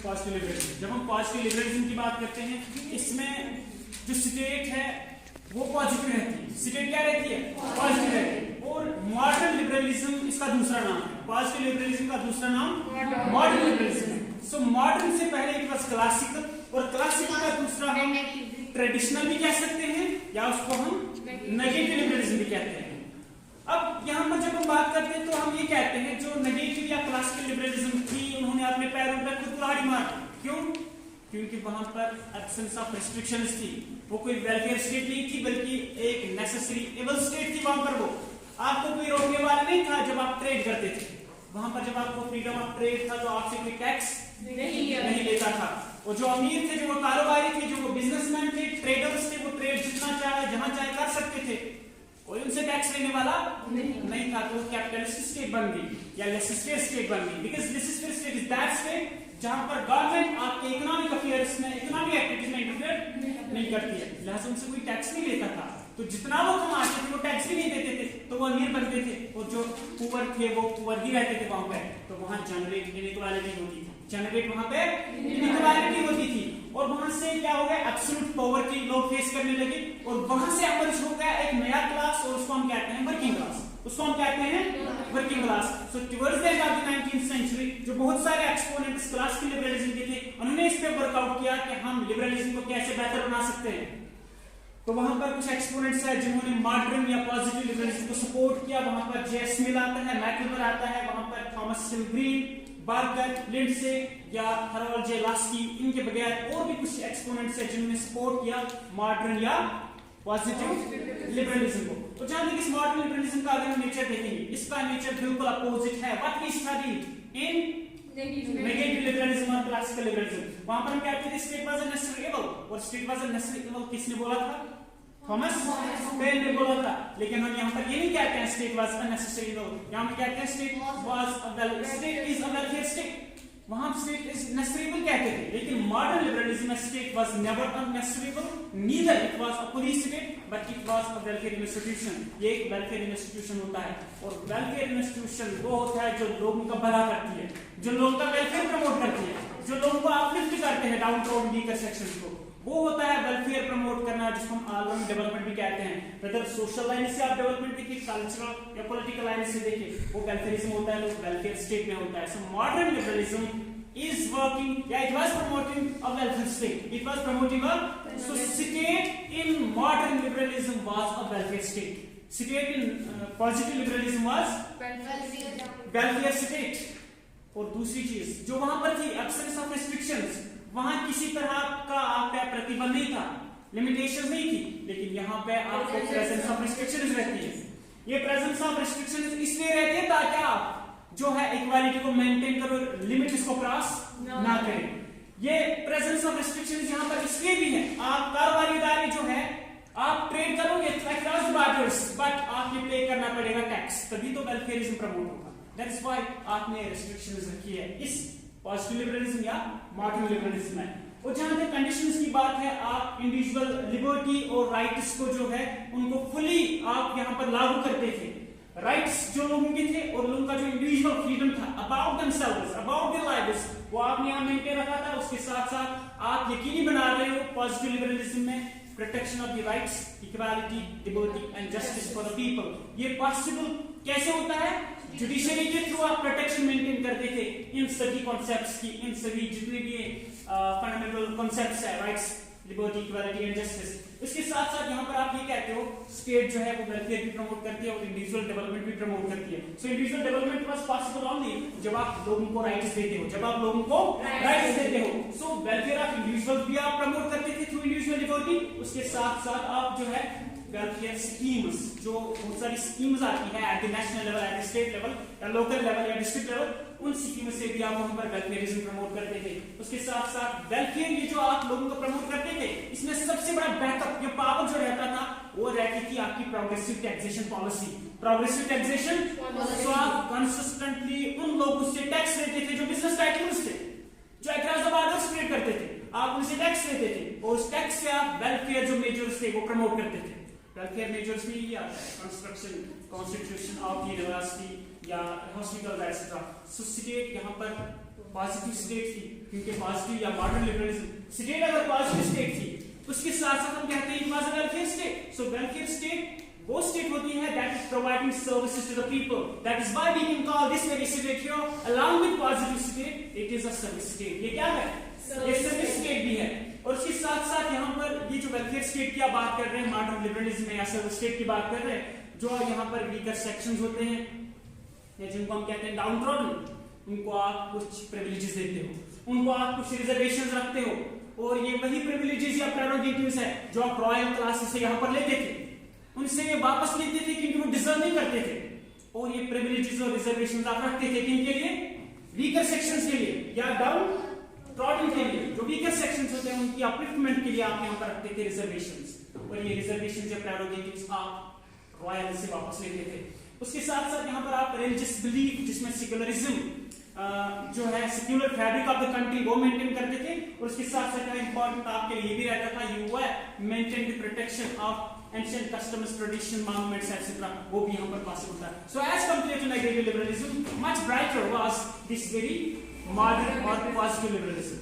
Positive liberalism. जब हम positive liberalism की बात करते हैं, इसमें जो स्टेट है वो पॉजिटिव रहती है। स्टेट क्या रहती है? पॉजिटिव रहती है। और मॉडर्न लिबरलिज्म इसका दूसरा नाम है। पॉजिटिव लिबरलिज्म का दूसरा नाम मॉडर्न लिबरलिज्म है। सो मॉडर्न से पहले इट वाज क्लासिकल, और क्लासिकल का दूसरा हम ट्रेडिशनल भी कह सकते हैं या उसको हम नेगेटिव लिबरलिज्म भी कहते हैं। अब यहाँ पर जब हम बात करते हैं तो हम ये कहते हैं जो नेगेटिव या क्लासिकल लिबरलिज्म थी, उन्होंने अपने पैरों पर खुद कुल्हाड़ी मार दी। क्यों? क्योंकि वहां पर एब्सेंस ऑफ रिस्ट्रिक्शंस थी। वो कोई वेलफेयर स्टेट नहीं थी, बल्कि एक नेसेसरी एबल स्टेट थी। वहां पर वो आपको कोई रोकने वाला नहीं था जब आप ट्रेड करते थे। वहां पर जब आपको फ्रीडम ऑफ ट्रेड था तो आपसे कोई टैक्स नहीं लेता था। और जो अमीर थे, जो वो कारोबारी थे, जो वो बिजनेसमैन थे, ट्रेडर्स थे, वो ट्रेड जितना चाहे जहां चाहे कर सकते थे, कोई उनसे टैक्स लेने वाला नहीं था। तो कैपिटलिस्ट स्टेट बन गई या लेसिस्टेयर स्टेट बन गई। Because laissez faire state is that state जहां पर गवर्नमेंट आपके इकोनॉमिक अफेयर्स में, इकोनॉमिक एक्टिविटीज में इंटरफेयर नहीं करती है, लिहाजा उनसे कोई टैक्स नहीं लेता था। तो जितना वो कमाते थे वो टैक्स भी नहीं देते थे, तो वो अमीर बनते थे, और जो पुअर थे वो पुअर ही रहते थे वहां पे। तो वहां जनरेट इनइक्वालिटी होती थी, जनरेट वहां पे इनइक्वालिटी होती थी। और वहां से क्या हो गया? एब्सोल्यूट पॉवर्टी लोग फेस करने लगे, और वहां से इमर्ज हो गया एक नया क्लास, और उसको हम कहते हैं वर्किंग क्लास। उसको हम कहते हैं working class. So towards the end of the 19th century जो बहुत सारे एक्सपोनेंट्स क्लासिकल लिबरलिज्म के थे, उन्होंने इस पे वर्कआउट किया कि हम लिबरलिज्म को कैसे बेहतर बना सकते हैं। तो वहां पर कुछ एक्सपोनेंट्स है जिन्होंने मॉडर्न या पॉजिटिव लिबरलिज्म को सपोर्ट किया। वहां पर जे.एस. मिल आता है, मैकलबर आता है, वहां पर थॉमस ग्रीन, बार्कर, लिंडसे या हरोल्ड जे. लास्की, इनके बगैर और भी कुछ एक्सपोनेंट्स है जिन्होंने सपोर्ट किया मॉडर्न या पॉजिटिव लिबरलिज्म को। तो जहां तक इस मॉडर्न लिबरलिज्म का अगर हम नेचर देखेंगे, इसका नेचर बिल्कुल अपोजिट है what we studied in negative liberalism और क्लासिकल लिबरलिज्म। वहां पर हम कहते थे state was a necessary evil, और state was a necessary evil किसने बोला था? थॉमस पेन ने बोला था। लेकिन हम यहाँ पर ये नहीं कहते हैं state was a necessary evil, यहाँ हम कहते हैं state was a state is a welfare state. वहां स्टेट इज नेसेसरी एवल कहते थे, लेकिन मॉडर्न लिबरलिज्म में state was never a necessary evil, neither it was a police state, but it was a welfare institution. ये एक welfare institution होता है, और वेलफेयर इंस्टीट्यूशन वो होता है जो लोगों का भला करती है, जो लोगों का वेलफेयर प्रमोट करती है, जो लोगों को अपलिफ्ट करते हैं, डाउन टाउन वीकर सेक्शंस को। वो होता है वेलफेयर प्रमोट करना, जिसको हम ऑल राउंड डेवलपमेंट भी कहते हैं। वेदर सोशल लाइन से आप डेवलपमेंट देखिए, कल्चरल या पॉलिटिकल लाइन से देखिए, वो वेलफेयरिज्म होता है, तो वेलफेयर स्टेट में होता है। So modern liberalism is working, yeah, it was promoting a welfare state, it was promoting a, so state in modern liberalism was a welfare state, state in positive liberalism was welfare state। और दूसरी चीज जो वहां पर थी absence of restrictions, वहां किसी तरह का आपका प्रतिबंध नहीं था, लिमिटेशन नहीं थी, लेकिन यहाँ पे आपको प्रेजेंस ऑफ रिस्ट्रिक्शंस रहती है। ये प्रेजेंस ऑफ रिस्ट्रिक्शंस इसलिए रहती है ताकि आप जो है इक्वालिटी को मेंटेन करो, लिमिट इसको क्रॉस ना करें। ये प्रेजेंस ऑफ रिस्ट्रिक्शंस यहाँ पर इसलिए भी है, आप कारोबारी इदारे जो है आप ट्रेड करोगे अक्रॉस बॉर्डर्स, बट आपको पे करना पड़ेगा टैक्स, तभी तो वेलफेयरिज्म प्रमोट होगा। दैट इज व्हाई आपने रिस्ट्रिक्शंस रखी है इस पॉजिटिव लिबरलिज्म या मॉडर्न लिबरलिज्म में। और जहां तक कंडीशंस की बात है, आप इंडिविजुअल लिबर्टी और राइट्स को जो है उनको फुली आप यहाँ पर लागू करते थे। राइट्स जो लोगों के थे और लोगों का जो इंडिविजुअल फ्रीडम था about themselves, about their lives, वो आपने यहाँ मेंटेन रखा था। उसके साथ साथ आप यकीनी बना रहे हो पॉजिटिव लिबरलिज्म में protection of the rights, equality, liberty and justice for the people. ये पॉसिबल कैसे होता है? जुडिशरी के थ्रू आप प्रोटेक्शन मेंटेन करते थे इन सभी कॉन्सेप्ट्स की, इन सभी जितने भी फंडामेंटल कॉन्सेप्ट्स है, rights, liberty, equality and justice. इसके साथ साथ यहाँ पर आप ये कहते हो स्टेट जो है वो वेलफेयर भी प्रमोट करती है और इंडिविजुअल डेवलपमेंट भी प्रमोट करती है। So individual development was possible only जब आप लोगों को राइट्स देते हो, जब आप लोगों को राइट्स देते हो। सो वेलफेयर ऑफ इंडिविजुअल भी आप प्रमोट करते थे थ्रू इंडिविजुअल लिबर्टी। उसके साथ साथ आप जो है वेलफेयर स्कीम्स, जो बहुत सारी स्कीम्स आती है at the national level, at the state level या लोकल लेवल या डिस्ट्रिक्ट लेवल, उन स्कीम से भी आप वहां पर वेलफेयरिज्म प्रमोट करते थे। उसके साथ साथ वेलफेयर ये जो आप लोगों को प्रमोट करते थे, इसमें सबसे बड़ा बैकअप या पावर जो रहता था वो रहती थी आपकी progressive taxation policy. Progressive taxation, तो आप कंसिस्टेंटली उन लोगों से टैक्स लेते थे जो बिजनेस टाइकून्स थे, जो अक्रॉस द बॉर्डर्स ट्रेड करते थे, आप उनसे टैक्स लेते थे और उस टैक्स से आप वेलफेयर जो मेजर्स थे वो प्रमोट करते थे। वेलफेयर मेजर्स में ये आता है कंस्ट्रक्शन, कॉन्स्टिट्यूशन ऑफ यूनिवर्सिटी या हॉस्पिटल एक्सेट्रा। सो स्टेट यहाँ पर पॉजिटिव स्टेट थी, क्योंकि पॉजिटिव या मॉडर्न लिबरलिज्म स्टेट अगर पॉजिटिव स्टेट थी, उसके साथ साथ हम कहते हैं it was a welfare state. So welfare state वो स्टेट होती है that is providing services to the people. That is why we can call this very state here along with positive state, it is a service state. ये क्या है? ये service state भी है. और इसके साथ साथ यहाँ पर ये जो वेलफेयर स्टेट की आप बात कर रहे हैं, मॉडर्न लिबरलिज्म या सर्विस स्टेट की बात कर रहे हैं, जो यहाँ पर वीकर सेक्शंस होते हैं या जिनको हम कहते हैं डाउन ट्रॉडन, उनको आप कुछ प्रिविलेजेस देते हो, उनको आप कुछ रिजर्वेशंस रखते हो, और ये वही प्रिविलेजेस या प्रेरोगेटिव्स है जो आप रॉयल क्लासेस से यहाँ पर लेते थे, उनसे ये वापस लेते थे क्योंकि वो डिजर्व नहीं करते थे. और ये प्रिविलेजेस और रिजर्वेशंस आप रखते थे किनके लिए? वीकर सेक्शंस के लिए या डाउन ट्रॉडन के लिए. जो वीकर सेक्शंस होते हैं उनकी अपलिफ्टमेंट के लिए आप यहाँ पर रखते थे रिजर्वेशंस, और ये रिजर्वेशंस या प्रेरोगेटिव्स आप रॉयल से वापस लेते थे. उसके साथ साथ यहाँ पर आप रिलीजियस बिलीफ, जिसमें सेक्युलरिज्म जो है secular fabric of the country, वो मेंटेन करते थे. और उसके साथ साथ इंपॉर्टेंट आपके लिए भी रहता था, you were maintain the protection of ancient customs, tradition, monuments, etc. वो भी यहाँ पर पॉसिबल था. So as compared to negative liberalism, much brighter was this very modern or positive liberalism.